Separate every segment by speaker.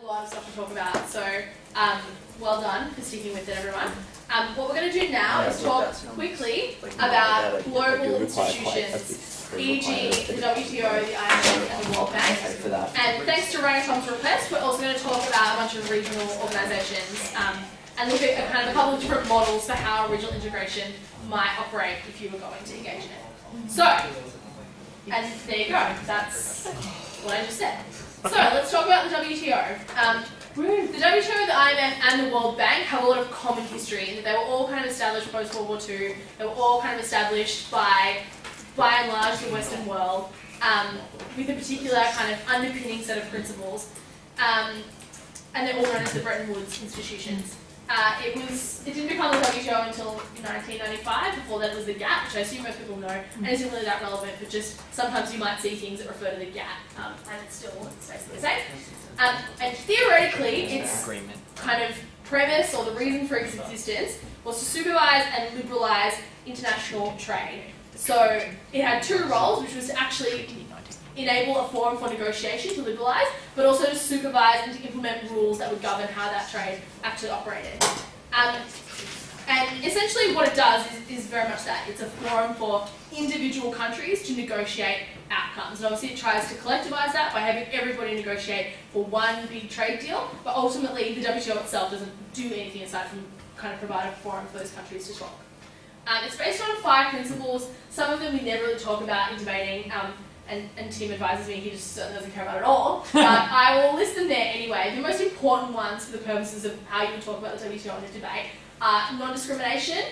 Speaker 1: lot of stuff to talk about, so well done for sticking with it, everyone. What we're going to do now is talk quickly about global institutions, e.g. the WTO, the IMF and the World Bank. And thanks to Ryan Tom's request, we're also going to talk about a bunch of regional organisations and look at kind of a couple of different models for how regional integration might operate if you were going to engage in it. So, and there you go, that's what I just said. So let's talk about the WTO. The WTO, the IMF and the World Bank have a lot of common history in that they were all kind of established post World War II. They were all kind of established by and large the Western world with a particular kind of underpinning set of principles. And they're all known as the Bretton Woods institutions. It didn't become the WTO until 1995. Before that was the GATT, which I assume most people know, and isn't really that relevant, but just sometimes you might see things that refer to the GATT, and it's basically the same. And theoretically, its kind of premise or the reason for its existence was to supervise and liberalise international trade. So it had two roles, which was to actually enable a forum for negotiation to liberalise, but also to supervise and to implement rules that would govern how that trade actually operated. And essentially what it does is very much that. It's a forum for individual countries to negotiate outcomes. And obviously it tries to collectivise that by having everybody negotiate for one big trade deal, but ultimately the WTO itself doesn't do anything aside from kind of provide a forum for those countries to talk. It's based on 5 principles. Some of them we never really talk about in debating, and Tim advises me he just certainly doesn't care about it at all, but I will list them there anyway. The most important ones for the purposes of how you would talk about the WTO in a debate are non-discrimination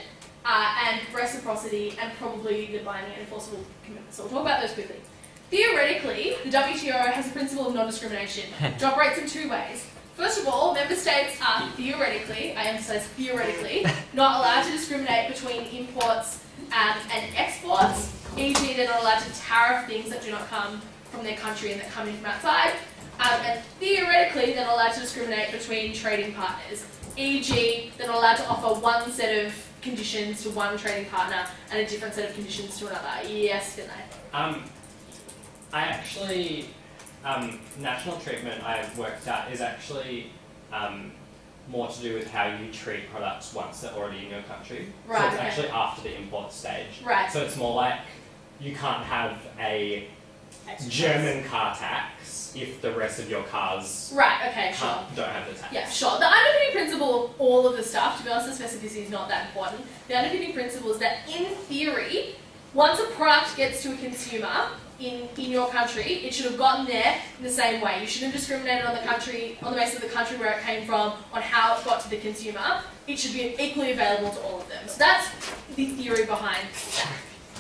Speaker 1: and reciprocity and probably the binding and enforceable commitment. So we'll talk about those quickly. Theoretically, the WTO has a principle of non-discrimination, which operates in 2 ways. First of all, member states are theoretically, I emphasise theoretically, not allowed to discriminate between imports and exports, e.g. they're not allowed to tariff things that do not come from their country and that come in from outside, and theoretically they're not allowed to discriminate between trading partners, e.g. they're not allowed to offer one set of conditions to one trading partner and a different set of conditions to another. Yes, Finlay?
Speaker 2: I actually, national treatment I've worked out is actually more to do with how you treat products once they're already in your country.
Speaker 1: Right,
Speaker 2: so it's actually after the import stage.
Speaker 1: Right.
Speaker 2: So it's more like you can't have a German car tax if the rest of your cars
Speaker 1: don't have the tax. Yeah, sure. The underpinning principle of all of the stuff, to be honest, the specificity is not that important. The underpinning principle is that in theory, once a product gets to a consumer in your country, it should have gotten there in the same way. You shouldn't have discriminated on the basis of the country where it came from, on how it got to the consumer. It should be equally available to all of them. So that's the theory behind that.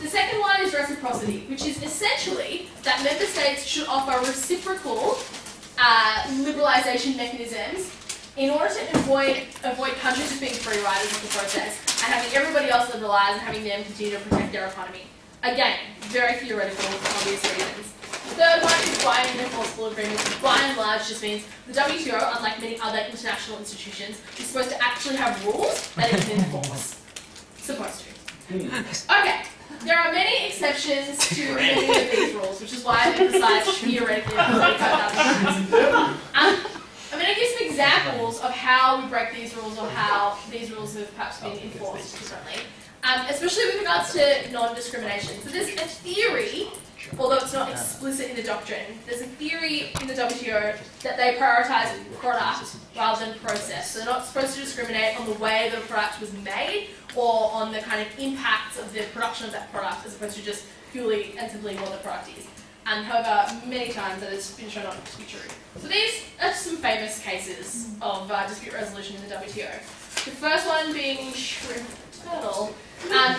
Speaker 1: The second one is reciprocity, which is essentially that member states should offer reciprocal liberalisation mechanisms in order to avoid countries just being free riders of the process and having everybody else liberalise and having them continue to protect their economy. Again, very theoretical for obvious reasons. The third one is binding and enforceable agreements, which by and large just means the WTO, unlike many other international institutions, is supposed to actually have rules that it can enforce. Supposed to. Okay, there are many exceptions to many of these rules, which is why I've emphasised theoretically. I'm going to give some examples of how we break these rules or how these rules have perhaps been enforced differently. Especially with regards to non-discrimination. So there's a theory, although it's not explicit in the doctrine, there's a theory in the WTO that they prioritise product rather than process. So they're not supposed to discriminate on the way the product was made or on the kind of impacts of the production of that product as opposed to just purely and simply what the product is. However, many times that has been shown not to be true. So these are some famous cases of dispute resolution in the WTO. The first one being shrimp turtle. And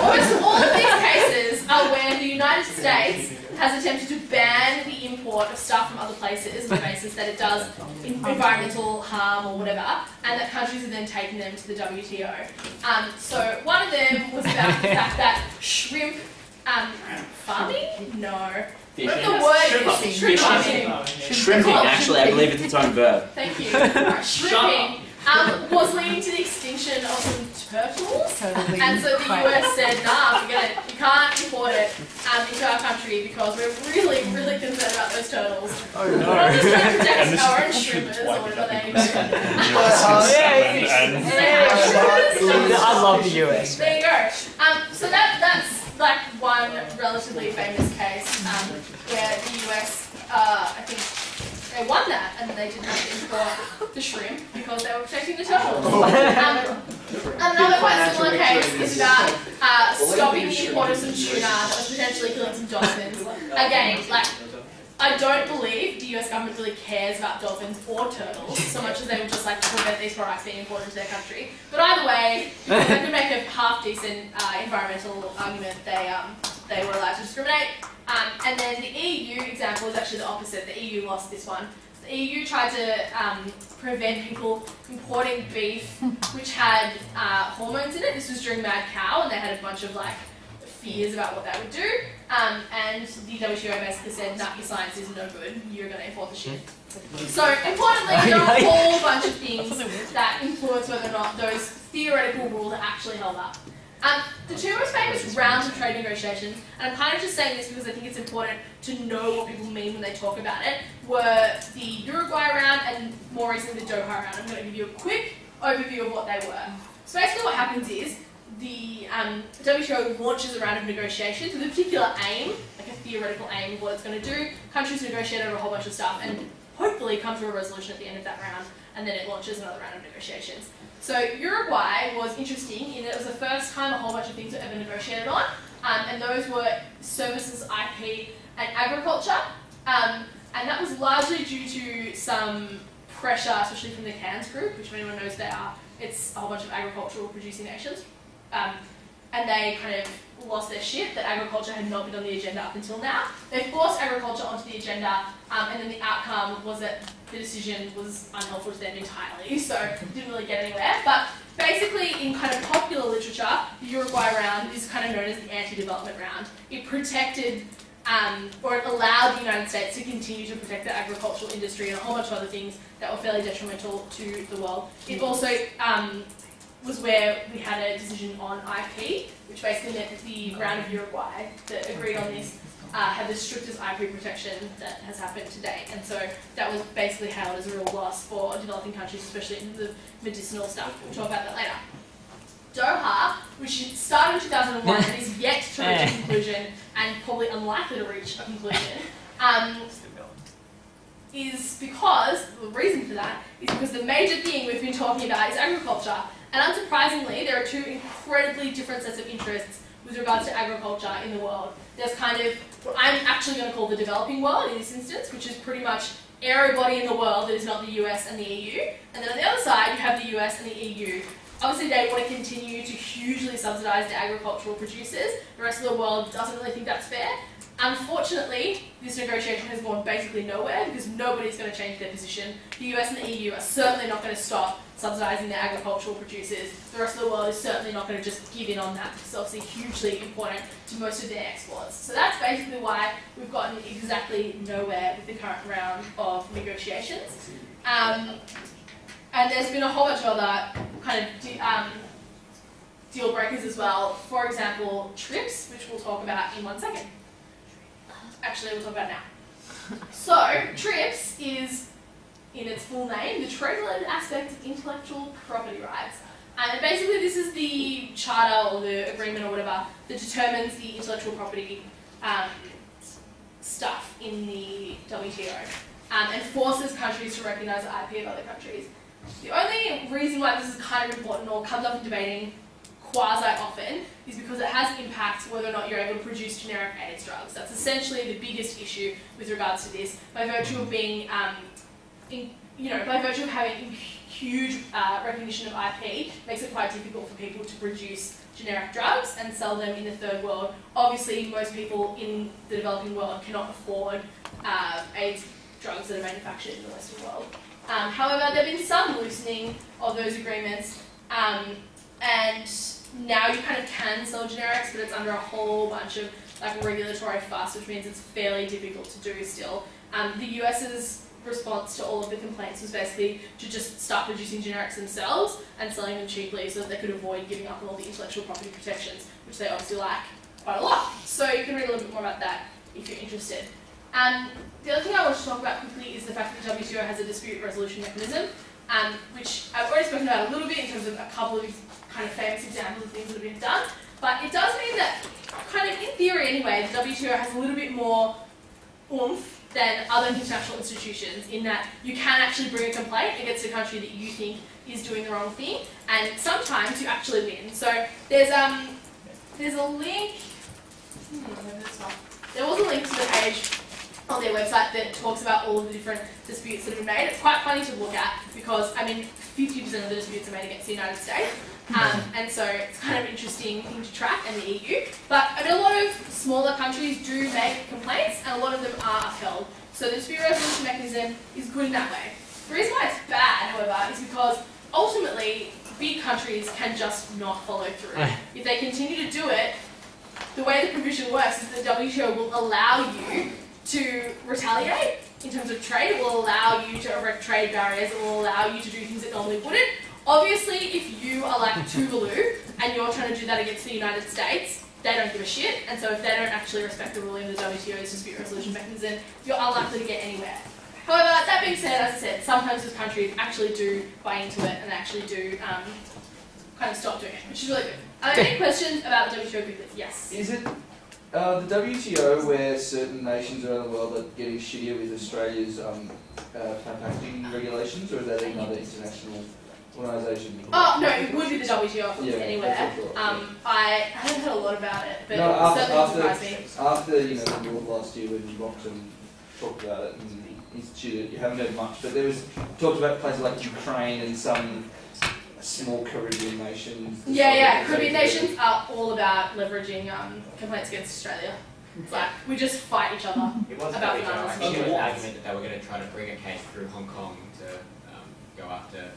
Speaker 1: almost all of these cases are where the United States has attempted to ban the import of stuff from other places on the basis that it does environmental harm or whatever, and that countries are then taking them to the WTO. So one of them was about the fact that shrimp farming? No.
Speaker 3: Fishing.
Speaker 1: The word is shrimp farming.
Speaker 3: Shrimping, actually, I believe it's its own verb.
Speaker 1: Thank you. Shrimping was leading to the extinction of some turtles.
Speaker 3: Totally
Speaker 1: And so the US said, nah, forget it. You can't import it into our country because we're really, really concerned about those turtles.
Speaker 4: Oh
Speaker 1: We're
Speaker 4: no.
Speaker 1: not just trying to protect
Speaker 2: And this
Speaker 1: our own
Speaker 2: is
Speaker 1: shrimpers or
Speaker 2: like
Speaker 1: whatever they
Speaker 4: I love the US.
Speaker 1: There you go. So that's like one relatively famous case where the US, I think, they won that and they didn't have to import the shrimp because they were protecting the turtles. Another quite similar case is about stopping the import of some tuna that was potentially killing some dolphins. Again, like, I don't believe the US government really cares about dolphins or turtles so much as they would just like to prevent these products being imported into their country. But either way, if they could make a half-decent environmental argument, they were allowed to discriminate. And then the EU example is actually the opposite. The EU lost this one. The EU tried to prevent people importing beef which had hormones in it. This was during Mad Cow, and they had a bunch of like fears about what that would do. And the WTO basically said, nah, your science is no good. You're going to import the shit. So importantly, there are a whole bunch of things that influence whether or not those theoretical rules are actually held up. The two most famous rounds of trade negotiations, and I'm kind of just saying this because I think it's important to know what people mean when they talk about it, were the Uruguay round and more recently the Doha round. I'm going to give you a quick overview of what they were. So basically what happens is the WTO launches a round of negotiations with a particular aim, like a theoretical aim of what it's going to do. Countries negotiate over a whole bunch of stuff and hopefully come to a resolution at the end of that round, and then it launches another round of negotiations. So Uruguay was interesting in that it was the first time a whole bunch of things were ever negotiated on, and those were services, IP, and agriculture, and that was largely due to some pressure, especially from the CANS group, which if anyone knows they are, it's a whole bunch of agricultural producing nations, and they kind of lost their shit that agriculture had not been on the agenda up until now. They forced agriculture onto the agenda, and then the outcome was that the decision was unhelpful to them entirely, so it didn't really get anywhere. But basically, in kind of popular literature, the Uruguay round is kind of known as the anti-development round. It protected, or it allowed the United States to continue to protect the agricultural industry and a whole bunch of other things that were fairly detrimental to the world. It also was where we had a decision on IP, which basically meant that the round of Uruguay that agreed on this had the strictest IP protection that has happened to date. And so that was basically hailed as a real loss for developing countries, especially in the medicinal stuff. We'll talk about that later. Doha, which started in 2001 and is yet to reach a conclusion and probably unlikely to reach a conclusion, is because, the reason for that, is because the major thing we've been talking about is agriculture. And unsurprisingly, there are two incredibly different sets of interests with regards to agriculture in the world. There's kind of what I'm actually going to call the developing world in this instance, which is pretty much everybody in the world that is not the US and the EU. And then on the other side, you have the US and the EU. Obviously, they want to continue to hugely subsidise the agricultural producers. The rest of the world doesn't really think that's fair. Unfortunately, this negotiation has gone basically nowhere because nobody's going to change their position. The US and the EU are certainly not going to stop subsidising their agricultural producers. The rest of the world is certainly not going to just give in on that because it's obviously hugely important to most of their exports. So that's basically why we've gotten exactly nowhere with the current round of negotiations. And there's been a whole bunch of other kind of deal breakers as well. For example, TRIPS, which we'll talk about in 1 second. Actually, we'll talk about now. So, TRIPS is, in its full name, the trade-related aspect of intellectual property rights. And basically this is the charter or the agreement or whatever that determines the intellectual property stuff in the WTO and forces countries to recognise the IP of other countries. The only reason why this is kind of important or comes up in debating quasi-often is because it has impacts whether or not you're able to produce generic AIDS drugs. That's essentially the biggest issue with regards to this, by virtue of being, by virtue of having huge recognition of IP, makes it quite difficult for people to produce generic drugs and sell them in the third world. Obviously, most people in the developing world cannot afford AIDS drugs that are manufactured in the Western world. However, there have been some loosening of those agreements, and now you kind of can sell generics, but it's under a whole bunch of like regulatory fuss, which means it's fairly difficult to do still. The US's response to all of the complaints was basically to just start producing generics themselves and selling them cheaply so that they could avoid giving up on all the intellectual property protections, which they obviously like quite a lot. So you can read a little bit more about that if you're interested. The other thing I want to talk about quickly is the fact that the WTO has a dispute resolution mechanism, which I've already spoken about a little bit in terms of a couple of kind of famous examples of things that have been done, but it does mean that, kind of in theory anyway, the WTO has a little bit more oomph than other international institutions in that you can actually bring a complaint against a country that you think is doing the wrong thing, and sometimes you actually win. So there's a link, there was a link to the page on their website that talks about all of the different disputes that have been made. It's quite funny to look at because, I mean, 50% of the disputes are made against the United States. And so it's kind of an interesting thing to track, and the EU. But I mean, a lot of smaller countries do make complaints, and a lot of them are upheld. So the dispute resolution mechanism is good in that way. The reason why it's bad, however, is because ultimately big countries can just not follow through. If they continue to do it, the way the provision works is that the WTO will allow you to retaliate in terms of trade. It will allow you to erect trade barriers. It will allow you to do things that normally wouldn't. Obviously, if you are like Tuvalu and you're trying to do that against the United States, they don't give a shit, and so if they don't actually respect the ruling of the WTO's dispute resolution mechanism, you're unlikely to get anywhere. However, that being said, as I said, sometimes those countries actually do buy into it and they actually do kind of stop doing it, which is really good. Are there any questions about the WTO quickly? Yes?
Speaker 3: Is it the WTO where certain nations around the world are getting shittier with Australia's packaging regulations, or is that another international organisation?
Speaker 1: Oh, no, it would be the WTO anywhere. I haven't heard a lot about it, but
Speaker 3: no,
Speaker 1: it certainly surprised me.
Speaker 3: After the war last year when Blocs talked about it and instituted it, you haven't heard much, but there was talked about places like Ukraine and some small Caribbean nations.
Speaker 1: Yeah, Caribbean nations are all about leveraging complaints against Australia. It's like, we just fight each other about bananas.
Speaker 5: I think it was an argument that they were going to try to bring a case through Hong Kong to go after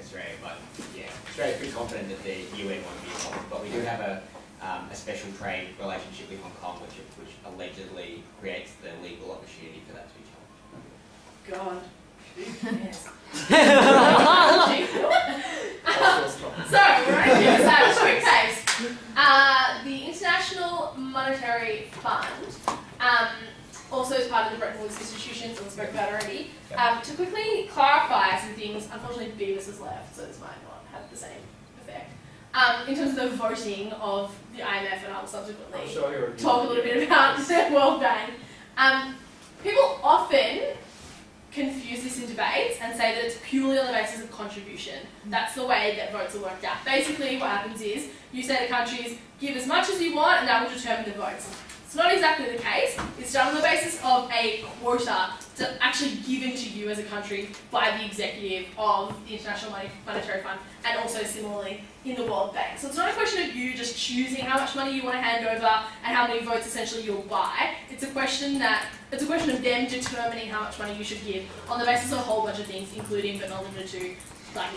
Speaker 5: Australia, but yeah, Australia's pretty confident that the UN won't be involved, but we do have a special trade relationship with Hong Kong, which allegedly creates the legal opportunity for that to be challenged.
Speaker 1: God. Yes. So, we're going to do a quick case. The International Monetary Fund also is part of the Bretton Woods institutions, and we spoke about already. To quickly clarify some things, unfortunately Beavis has left, so this might not have the same effect. In terms of the voting of the IMF, and I will subsequently talk a little bit about the World Bank. People often confuse this in debates and say that it's purely on the basis of contribution. That's the way that votes are worked out. Basically what happens is you say to countries, give as much as you want and that will determine the votes. It's not exactly the case. It's done on the basis of a quota that's actually given to you as a country by the executive of the International Monetary Fund, and also similarly in the World Bank. So it's not a question of you just choosing how much money you want to hand over and how many votes essentially you'll buy. It's a question of them determining how much money you should give on the basis of a whole bunch of things, including but not limited to like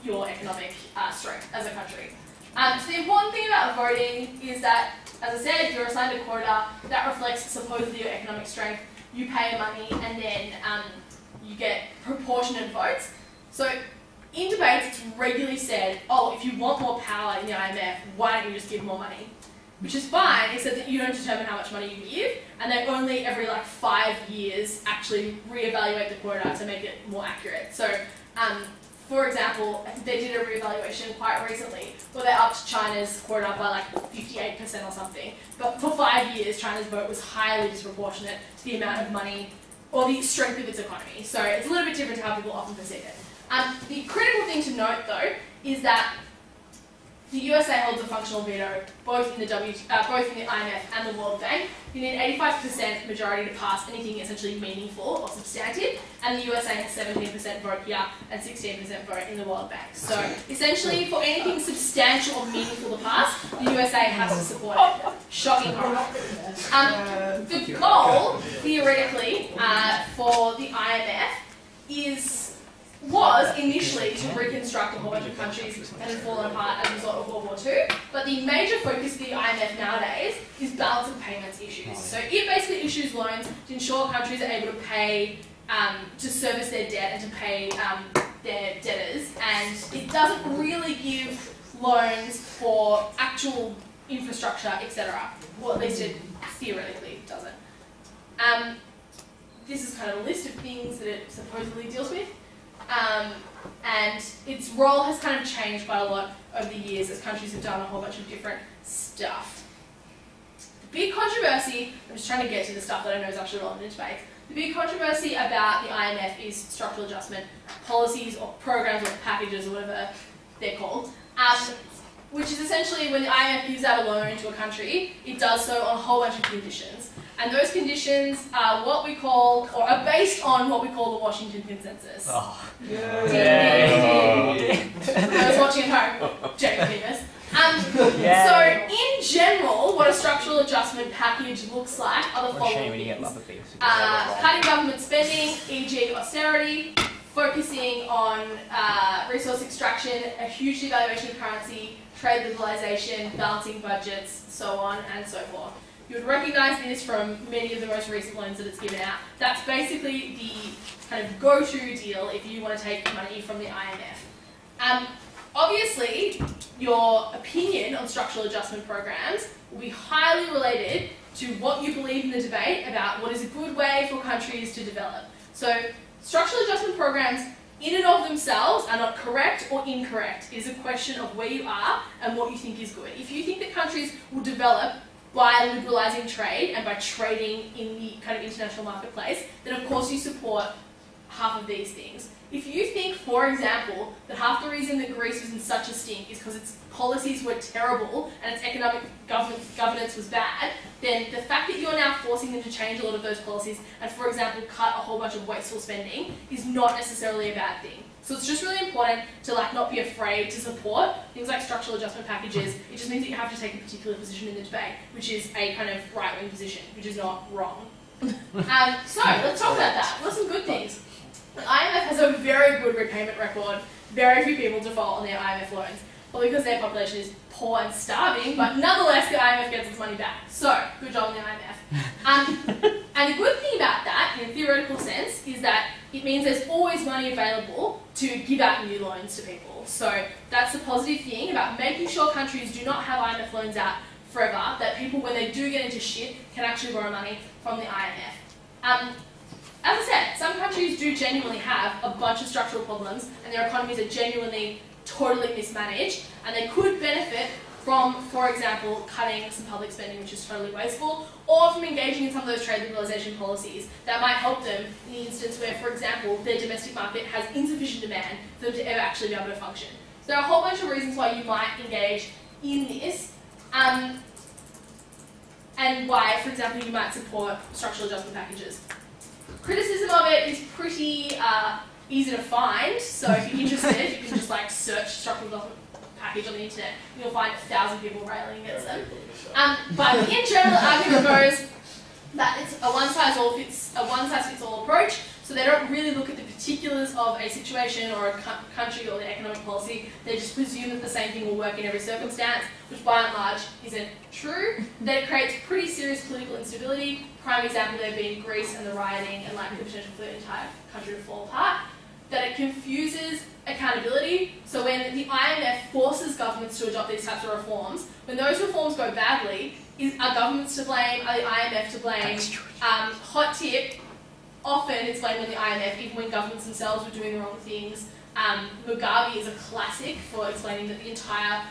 Speaker 1: your economic strength as a country. So the important thing about voting is that, as I said, you're assigned a quota that reflects supposedly your economic strength. You pay money and then you get proportionate votes. So in debates, it's regularly said, oh, if you want more power in the IMF, why don't you just give more money? Which is fine, except that you don't determine how much money you give, and they only every like 5 years actually reevaluate the quota to make it more accurate. So, for example, I think they did a reevaluation quite recently where they upped China's quota by like 58% or something. But for 5 years, China's vote was highly disproportionate to the amount of money or the strength of its economy. So it's a little bit different to how people often perceive it. The critical thing to note, though, is that the USA holds a functional veto both in the IMF and the World Bank. You need 85% majority to pass anything essentially meaningful or substantive, and the USA has 17% vote here and 16% vote in the World Bank. So essentially, for anything substantial or meaningful to pass, the USA has to support it. Shocking horror. The goal, theoretically, for the IMF was initially to reconstruct a whole bunch of countries that had fallen apart as a result of World War II, but the major focus of the IMF nowadays is balance of payments issues. So it basically issues loans to ensure countries are able to pay to service their debt and to pay their debtors, and it doesn't really give loans for actual infrastructure, etc. Well, at least it theoretically doesn't. This is kind of a list of things that it supposedly deals with, and its role has kind of changed quite a lot over the years as countries have done a whole bunch of different stuff. The big controversy, I'm just trying to get to the stuff that I know is actually relevant in debate. The big controversy about the IMF is structural adjustment policies or programs or packages or whatever they're called, which is essentially when the IMF gives out a loan to a country, it does so on a whole bunch of conditions. And those conditions are what we call, or are based on what we call the Washington Consensus.
Speaker 4: Oh.
Speaker 1: Yay. I was watching at home, Jamie famous. So, in general, what a structural adjustment package looks like are the following things. Cutting government spending, e.g. austerity, focusing on resource extraction, a huge devaluation of currency, trade liberalisation, balancing budgets, so on and so forth. You would recognise this from many of the most recent loans that it's given out. That's basically the kind of go-to deal if you want to take money from the IMF. Obviously, your opinion on structural adjustment programs will be highly related to what you believe in the debate about what is a good way for countries to develop. So, structural adjustment programs in and of themselves are not correct or incorrect. It is a question of where you are and what you think is good. If you think that countries will develop by liberalising trade and by trading in the kind of international marketplace, then of course you support half of these things. If you think, for example, that half the reason that Greece was in such a stink is because its policies were terrible and its economic governance was bad, then the fact that you're now forcing them to change a lot of those policies and, for example, cut a whole bunch of wasteful spending is not necessarily a bad thing. So it's just really important to not be afraid to support things like structural adjustment packages. It just means that you have to take a particular position in the debate, which is a kind of right-wing position, which is not wrong. So let's talk about that. What are some good things? The IMF has a very good repayment record. Very few people default on their IMF loans, probably because their population is poor and starving, but nonetheless the IMF gets its money back. So, good job on the IMF. And the good thing about that, in a theoretical sense, is that it means there's always money available to give out new loans to people. So that's the positive thing about making sure countries do not have IMF loans out forever, that people, when they do get into shit, can actually borrow money from the IMF. As I said, some countries do genuinely have a bunch of structural problems and their economies are genuinely totally mismanaged, and they could benefit from, for example, cutting some public spending, which is totally wasteful, or from engaging in some of those trade liberalisation policies that might help them in the instance where, for example, their domestic market has insufficient demand for them to ever actually be able to function. So there are a whole bunch of reasons why you might engage in this, and why, for example, you might support structural adjustment packages. Criticism of it is pretty easy to find, so if you're interested, you can just search structural adjustment package on the internet, and you'll find 1,000 people railing against them. But in general, the argument goes that it's a one-size-fits-all approach, so they don't really look at the particulars of a situation or a country or their economic policy. They just presume that the same thing will work in every circumstance, which by and large isn't true. That it creates pretty serious political instability. Prime example there being Greece and the rioting and the potential for the entire country to fall apart. That it confuses accountability. So when the IMF forces governments to adopt these types of reforms, when those reforms go badly, are governments to blame? Are the IMF to blame? Hot tip, often it's blamed on the IMF, even when governments themselves were doing the wrong things. Mugabe is a classic for explaining that the entire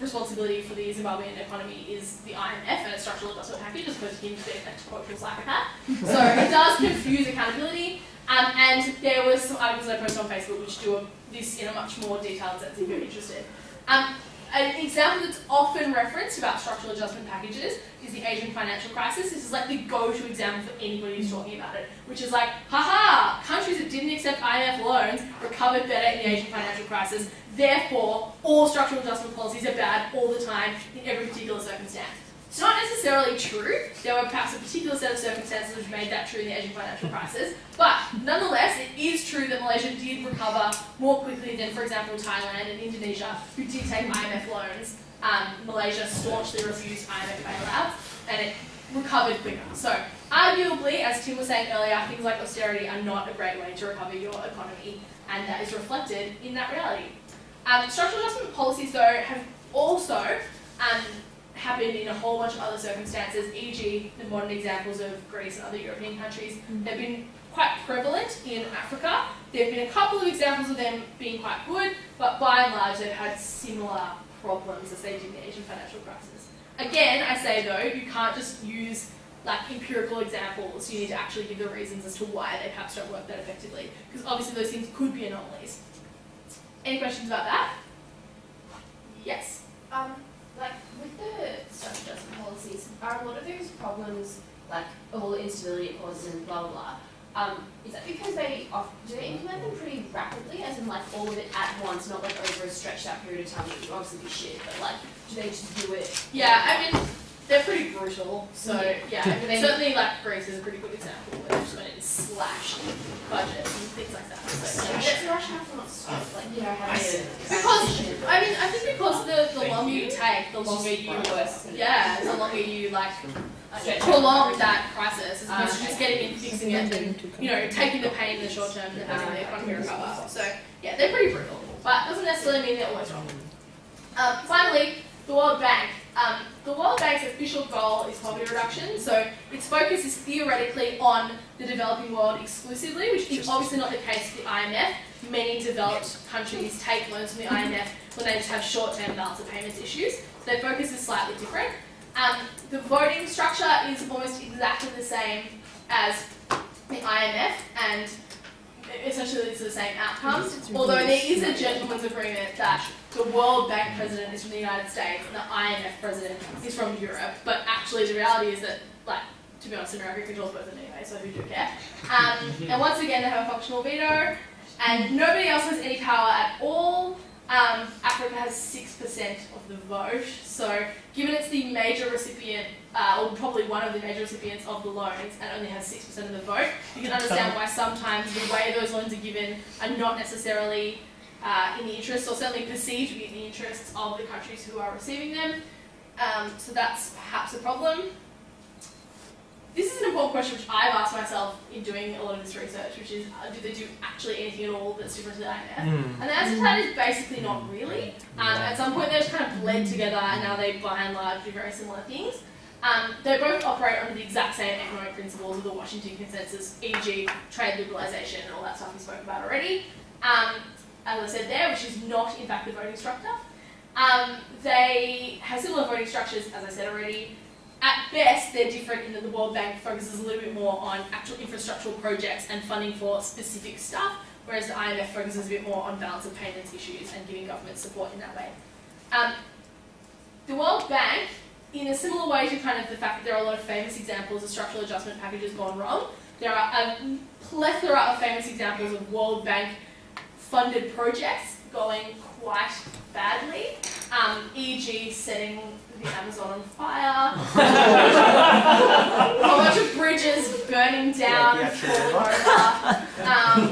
Speaker 1: responsibility for the Zimbabwean economy is the IMF and its structural adjustment package, as opposed to him being a total psychopath. So it does confuse accountability. And there were some articles that I posted on Facebook which do this in a much more detailed sense if you're interested. An example that's often referenced about structural adjustment packages is the Asian financial crisis. This is the go-to example for anybody who's talking about it, which is haha, countries that didn't accept IMF loans recovered better in the Asian financial crisis, therefore all structural adjustment policies are bad all the time in every particular circumstance. It's not necessarily true. There were perhaps a particular set of circumstances which made that true in the Asian financial crisis, but nonetheless, it is true that Malaysia did recover more quickly than, for example, Thailand and Indonesia, who did take IMF loans. Malaysia staunchly refused IMF bailouts, and it recovered quicker. So arguably, as Tim was saying earlier, things like austerity are not a great way to recover your economy, and that is reflected in that reality. Structural adjustment policies, though, have also happened in a whole bunch of other circumstances, e.g. the modern examples of Greece and other European countries. They've been quite prevalent in Africa. There have been a couple of examples of them being quite good, but by and large they've had similar problems as they did in the Asian financial crisis. Again, I say though, you can't just use like empirical examples. You need to actually give the reasons as to why they perhaps don't work that effectively, because obviously those things could be anomalies. Any questions about that? Yes?
Speaker 6: Like with the structural adjustment policies, are a lot of those problems, like all the instability it causes and blah blah blah, is that because do they implement them pretty rapidly, as in like all of it at once, not like over a stretched out period of time, which would obviously be shit, but like do they just do it?
Speaker 1: Yeah, I mean, they're pretty brutal, so yeah, I mean, certainly like Greece is a pretty good example where they just went in and slashed budgets and things like that. So, yeah.
Speaker 6: That's the rationale for not stop, like, you know, having a
Speaker 1: Because, I mean, I think because the longer you take, the longer you, the longer you like prolong that crisis as opposed to just getting in, fixing it, and, you know, taking the pain in the short term and having the economy recover. So, yeah, they're pretty brutal, but it doesn't necessarily mean they're always wrong. Finally, the World Bank. The World Bank's official goal is poverty reduction, so its focus is theoretically on the developing world exclusively, which is obviously not the case for the IMF. Many developed countries take loans from the IMF when they just have short-term balance of payments issues, so their focus is slightly different. The voting structure is almost exactly the same as the IMF, and essentially it's the same outcomes, although there is a gentleman's agreement that the World Bank president is from the United States and the IMF president is from Europe, but actually the reality is that, like, to be honest, America controls both of them anyway, so who do care? And once again, they have a functional veto, and nobody else has any power at all. Africa has 6% of the vote, so given it's the major recipient, or probably one of the major recipients of the loans, and only has 6% of the vote, you can understand why sometimes the way those loans are given are not necessarily in the interests, or certainly perceived to be in the interests of the countries who are receiving them. So that's perhaps a problem. This is an important question which I've asked myself in doing a lot of this research, which is, do they do actually anything at all that's different to the IMF? And the answer to that is basically not really. At some point they just kind of bled together, and now they by and large do very similar things. They both operate under the exact same economic principles of the Washington Consensus, e.g. trade liberalisation and all that stuff we spoke about already. As I said there, which is not in fact the voting structure. They have similar voting structures, as I said already. At best, they're different in that the World Bank focuses a little bit more on actual infrastructural projects and funding for specific stuff, whereas the IMF focuses a bit more on balance of payments issues and giving government support in that way. The World Bank, in a similar way to kind of the fact that there are a lot of famous examples of structural adjustment packages gone wrong, there are a plethora of famous examples of World Bank funded projects going quite badly, e.g. setting the Amazon on fire, a bunch of bridges burning down and falling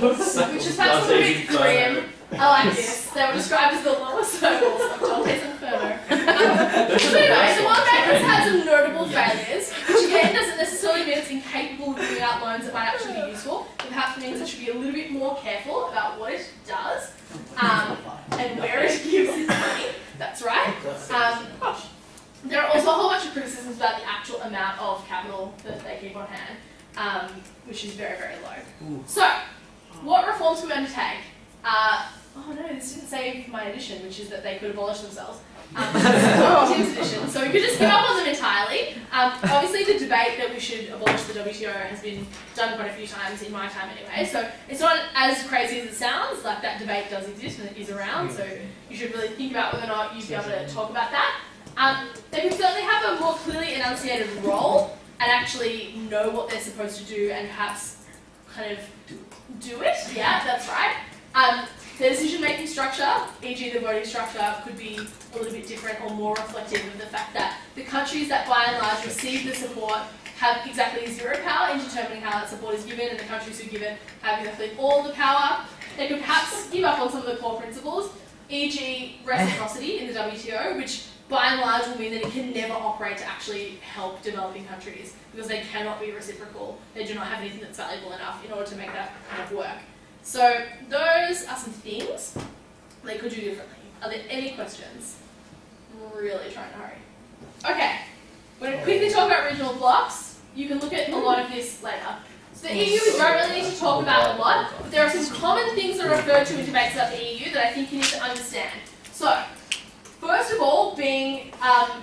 Speaker 1: over, which is perhaps a little bit grim. I like this. They were described as the lower circles of Dante's Inferno. So anyway, the World Bank has had some notable failures, which again doesn't necessarily mean it's incapable of giving out loans that might actually be useful. It perhaps means it should be a little bit more careful about what it does and where it gives its money. That's right. There are also a whole bunch of criticisms about the actual amount of capital that they keep on hand, which is very, very low. So, what reforms can we undertake? Oh no, this didn't say my edition, which is that they could abolish themselves. Tim's edition. So we could just give up on them entirely. Obviously the debate that we should abolish the WTO has been done quite a few times in my time anyway, so it's not as crazy as it sounds. Like, that debate does exist and it is around, so you should really think about whether or not you'd be able to talk about that. They can certainly have a more clearly enunciated role and actually know what they're supposed to do and perhaps kind of do it. Yeah, that's right. The decision-making structure, e.g. the voting structure, could be a little bit different or more reflective of the fact that the countries that by and large receive the support have exactly zero power in determining how that support is given, and the countries who give it have exactly all the power. They could perhaps give up on some of the core principles, e.g. reciprocity in the WTO, which by and large will mean that it can never operate to actually help developing countries because they cannot be reciprocal. They do not have anything that's valuable enough in order to make that kind of work. So those are some things they could do differently. Are there any questions? I'm really trying to hurry. Okay, we're going to quickly talk about regional blocks. You can look at a lot of this later. So the EU we don't really need to talk about a lot, but there are some common things that are referred to in debates about the EU that I think you need to understand. So, first of all, being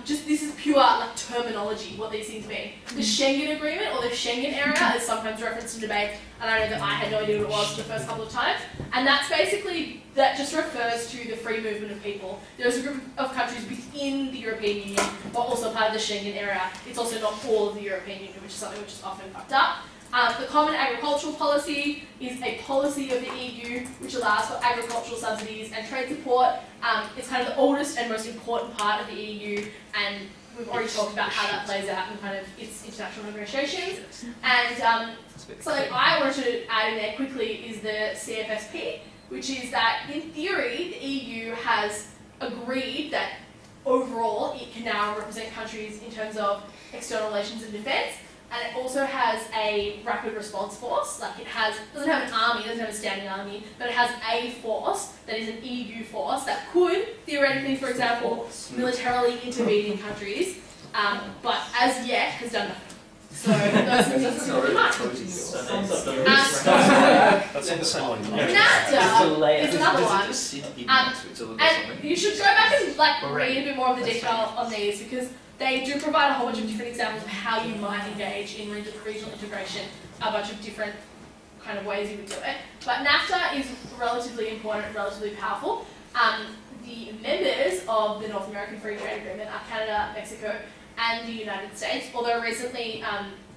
Speaker 1: just this is pure like terminology, what these things mean. The Schengen Agreement or the Schengen area is sometimes referenced in debate, and I know that I had no idea what it was the first couple of times. And that's basically, that just refers to the free movement of people. There's a group of countries within the European Union, but also part of the Schengen area. It's also not all of the European Union, which is something which is often fucked up. The Common Agricultural Policy is a policy of the EU which allows for agricultural subsidies and trade support. It's kind of the oldest and most important part of the EU, and we've already talked about how that plays out in kind of its international negotiations. And something I wanted to add in there quickly is the CFSP, which is that in theory the EU has agreed that overall it can now represent countries in terms of external relations and defence. And it also has a rapid response force. Like it doesn't have an army, it doesn't have a standing army, but it has a force that is an EU force that could theoretically, for example, militarily intervene in countries, but as yet has done nothing. So those things are pretty much.
Speaker 7: That's on the same one.
Speaker 1: NAFTA is another one. And you should go back and read a bit more of the detail on these because they do provide a whole bunch of different examples of how you might engage in regional integration, a bunch of different kind of ways you would do it. But NAFTA is relatively important, relatively powerful. The members of the North American Free Trade Agreement are Canada, Mexico, and the United States, although recently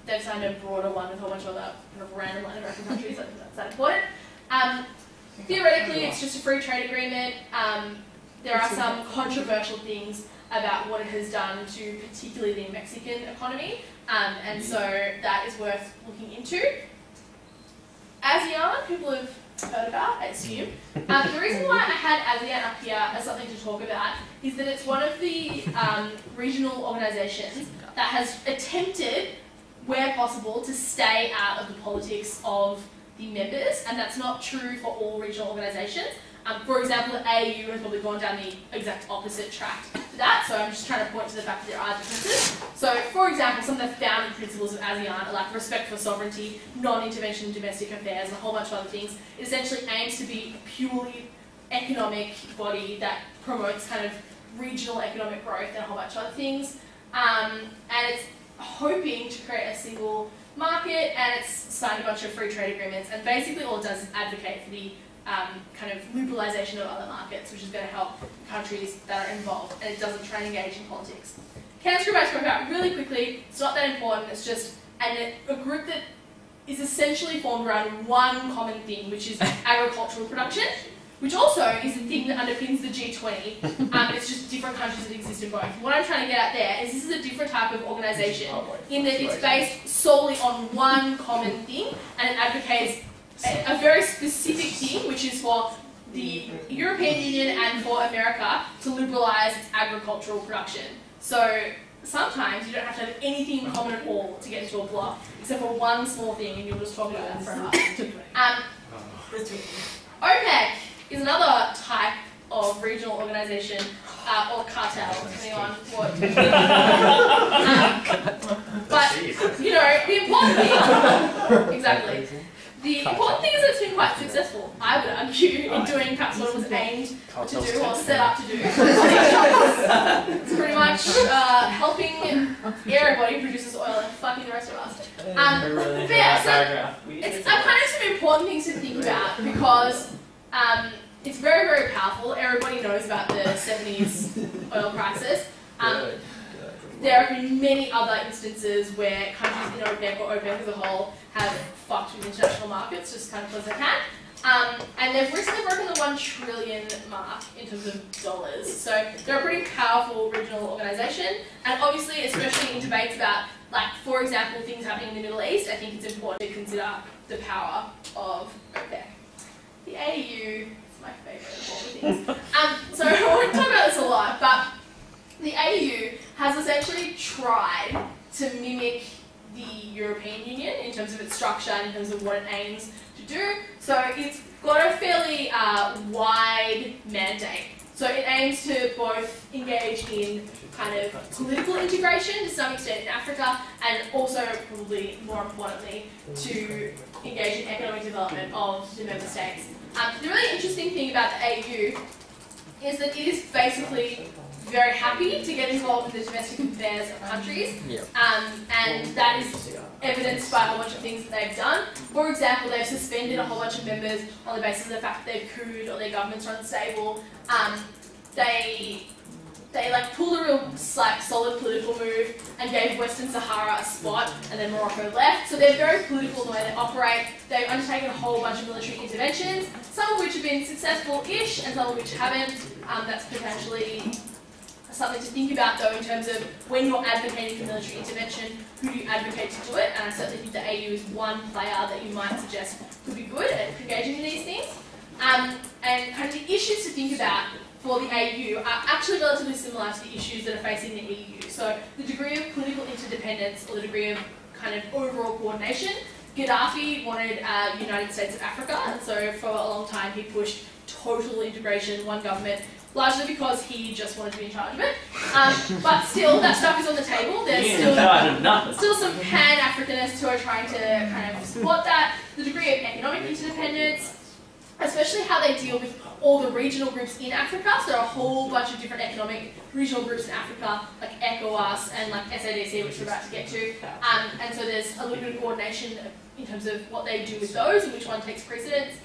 Speaker 1: they've signed a broader one with a whole bunch of other kind of random Latin American countries. I think that's that important. Theoretically, it's just a free trade agreement. There are some controversial things about what it has done to particularly the Mexican economy, and so that is worth looking into. ASEAN, people have heard about, I assume. The reason why I had ASEAN up here as something to talk about is that it's one of the regional organisations that has attempted, where possible, to stay out of the politics of the members, and that's not true for all regional organisations. For example, the AU has probably gone down the exact opposite track to that, so I'm just trying to point to the fact that there are differences. So, for example, some of the founding principles of ASEAN are like respect for sovereignty, non-intervention in domestic affairs, and a whole bunch of other things. It essentially aims to be a purely economic body that promotes kind of regional economic growth and a whole bunch of other things. And it's hoping to create a single market, and it's signed a bunch of free trade agreements, and basically all it does is advocate for the kind of liberalisation of other markets, which is going to help countries that are involved, and it doesn't try and engage in politics. Cancer group I spoke about really quickly. It's not that important. It's just a group that is essentially formed around one common thing, which is agricultural production, which also is the thing that underpins the G20. It's just different countries that exist in both. What I'm trying to get at there is this is a different type of organisation in that it's based solely on one common thing, and it advocates a very specific thing, which is for the European Union and for America to liberalise its agricultural production. So sometimes you don't have to have anything in common at all to get into a bloc, except for one small thing, and you'll just talk about that forever. OPEC is another type of regional organisation, or cartel, depending on what. But, you know, the important thing, exactly. The important thing is that it's been quite successful, I would argue, in doing perhaps what it was aimed to do or set up to do. It's pretty much helping everybody produces oil and fucking the rest of us. But yeah, so it's kind of some important things to think about because it's very, very powerful. Everybody knows about the 70s oil crisis. There have been many other instances where countries in OPEC or OPEC as a whole have fucked with international markets just kind of because they can. And they've recently broken the $1 trillion mark in terms of dollars. So they're a pretty powerful regional organisation. And obviously, especially in debates about, like, for example, things happening in the Middle East, I think it's important to consider the power of OPEC. The AU is my favourite of all the things. So I won't talk about this a lot, but the AU AU has essentially tried to mimic the European Union in terms of its structure and in terms of what it aims to do. So it's got a fairly wide mandate. So it aims to both engage in kind of political integration to some extent in Africa, and also, probably more importantly, to engage in economic development of the member states. The really interesting thing about the AU is that it is basically very happy to get involved in the domestic affairs of countries, and that is evidenced by a whole bunch of things that they've done. For example, they've suspended a whole bunch of members on the basis of the fact that they've couped or their governments are unstable. They like pulled a real solid political move and gave Western Sahara a spot, and then Morocco left. So they're very political in the way they operate. They've undertaken a whole bunch of military interventions, some of which have been successful-ish and some of which haven't. That's potentially something to think about, though, in terms of when you're advocating for military intervention, who do you advocate to do it? And I certainly think the AU is one player that you might suggest could be good at engaging in these things. And kind of the issues to think about for the AU are actually relatively similar to the issues that are facing the EU. So the degree of political interdependence, or the degree of kind of overall coordination. Gaddafi wanted a United States of Africa, and so for a long time he pushed total integration, one government, largely because he just wanted to be in charge of it. But still, that stuff is on the table. There's still some pan-Africanists who are trying to kind of support that. The degree of economic interdependence, especially how they deal with all the regional groups in Africa. So there are a whole bunch of different economic regional groups in Africa, like ECOWAS and like SADC, which we're about to get to. And so there's a little bit of coordination in terms of what they do with those and which one takes precedence.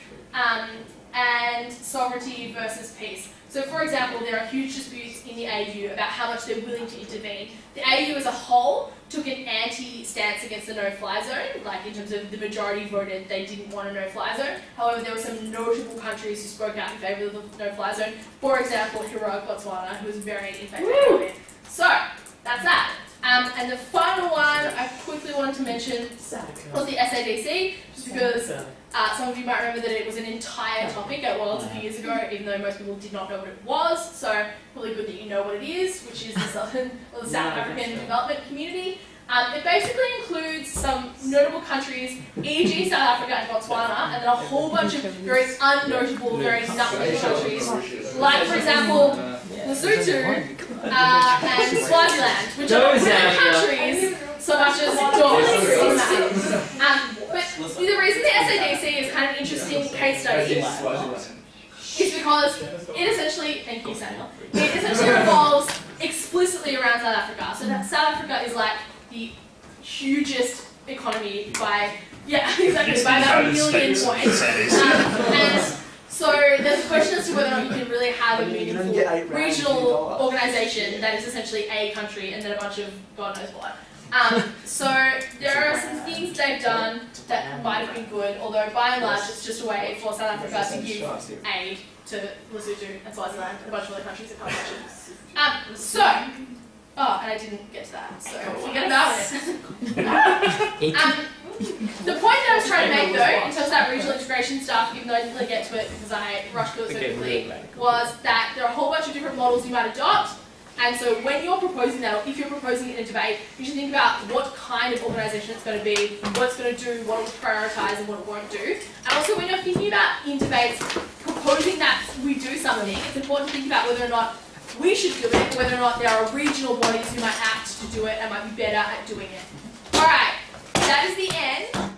Speaker 1: And sovereignty versus peace. So for example, there are huge disputes in the AU about how much they're willing to intervene. The AU as a whole took an anti-stance against the no-fly zone, like in terms of the majority voted they didn't want a no-fly zone. However, there were some notable countries who spoke out in favour of the no-fly zone. For example, heroic Botswana, who was very in favour of it. So, that's that. And the final one I quickly wanted to mention was the SADC, just because some of you might remember that it was an entire topic at Worlds a few years ago, even though most people did not know what it was. So probably good that you know what it is, which is the Southern or the South African Development Community. It basically includes some notable countries, e.g. South Africa and Botswana, and then a whole bunch of very unnotable, very nothing countries, like, for example, Lesotho and Swaziland, which are not countries so much as dogs. But the reason the SADC is kind of an interesting case study is because it essentially, thank you Samuel, it essentially revolves explicitly around South Africa. So South Africa is like the hugest economy by, exactly, by about 1 million points. And so there's a question as to whether or not you can really have a meaningful regional organisation that is essentially a country and then a bunch of God knows what. So there are some things they've done that might have been good, although by and large it's just a way for South Africa to give aid to Lesotho and Swaziland and a bunch of other countries in coalition. And I didn't get to that, so forget about it. The point that I was trying to make, though, in terms of that regional integration stuff, even though I didn't really get to it because I rushed through it so quickly, was that there are a whole bunch of different models you might adopt. And so when you're proposing that, or if you're proposing it in a debate, you should think about what kind of organisation it's going to be, what it's going to do, what it will prioritise and what it won't do. And also when you're thinking about in debates, proposing that we do something, it's important to think about whether or not we should do it, whether or not there are regional bodies who might act to do it and might be better at doing it. Alright, that is the end.